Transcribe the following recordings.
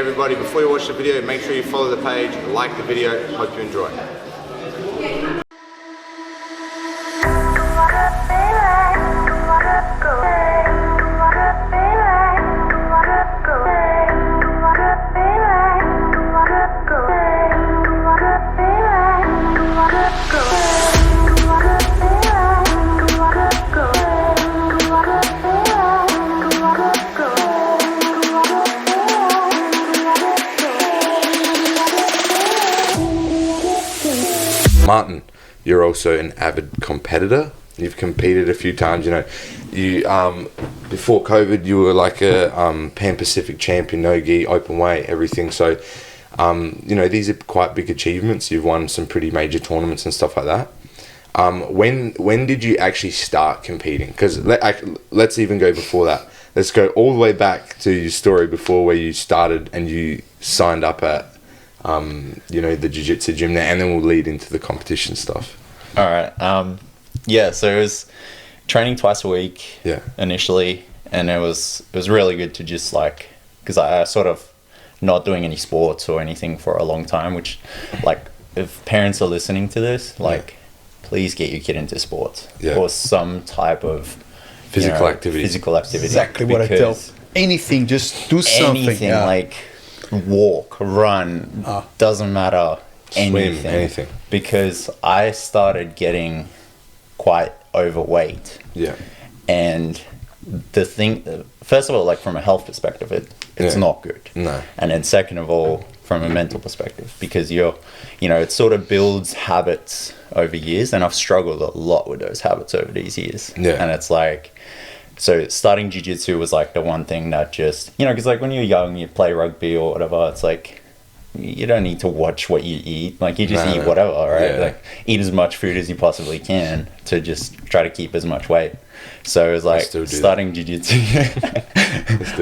everybody, before you watch the video, make sure you follow the page, like the video. Hope you enjoy. Martin, you're also an avid competitor. You've competed a few times. You know, you before COVID, you were like a Pan Pacific champion, no gi, open weight, everything. So, you know, these are quite big achievements. You've won some pretty major tournaments and stuff like that. When did you actually start competing? Because let's even go before that. Let's go all the way back to your story before where you started and you signed up at you know, the jiu-jitsu gym there, and then we'll lead into the competition stuff. All right. Yeah, so it was training twice a week initially, and it was really good to just like, because I sort of not doing any sports or anything for a long time, which like if parents are listening to this, like please get your kid into sports or some type of physical activity. Exactly what I tell. Anything, just do something. Anything like walk, run, doesn't matter, anything. Because I started getting quite overweight. Yeah. And the thing, first of all, like from a health perspective, it's not good. No. And then second of all, from a mental perspective, because you know, it sort of builds habits over years, and I've struggled a lot with those habits over these years. Yeah. And it's like, so starting jiu-jitsu was like the one thing that just, you know, because like when you're young, you play rugby or whatever, it's like, you don't need to watch what you eat. Like you just eat whatever, right? Yeah. Like eat as much food as you possibly can to just try to keep as much weight. So it was like starting jiu-jitsu.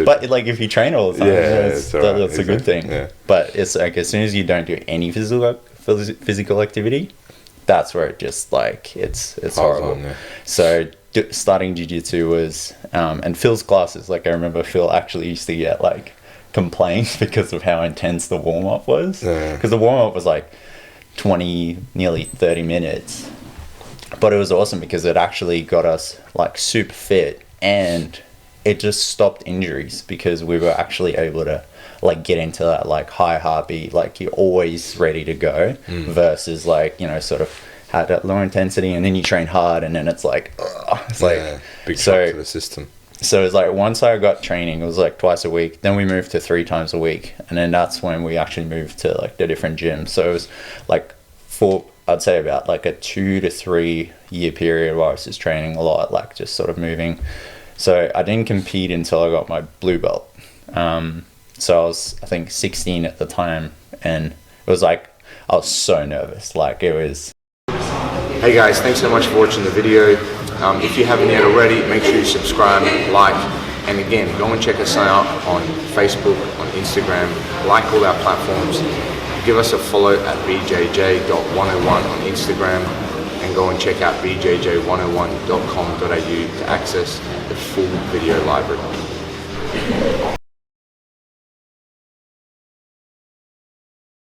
But like if you train all the time, that's a good thing. Yeah. But it's like as soon as you don't do any physical activity, that's where it just like, it's horrible. So starting jiu-jitsu was, and Phil's classes, like I remember Phil actually used to get like complaints because of how intense the warm-up was. Because the warm-up was like 20, nearly 30 minutes. But it was awesome because it actually got us like super fit, and it just stopped injuries because we were actually able to like get into that like high heartbeat, like you're always ready to go versus like, you know, sort of had that low intensity and then you train hard and then it's like, it's like big shock to the system. So it's like once I got training, it was like twice a week. Then we moved to 3 times a week, and then that's when we actually moved to like the different gyms. So it was like I'd say about like a 2 to 3 year period where I was just training a lot, like just sort of moving. So I didn't compete until I got my blue belt. So I was, I think 16 at the time, and it was like, I was so nervous. Like it was. Hey guys, thanks so much for watching the video. If you haven't yet already, make sure you subscribe, like, and again, go and check us out on Facebook, on Instagram, like all our platforms. Give us a follow at bjj.101 on Instagram, and go and check out bjj101.com.au to access the full video library.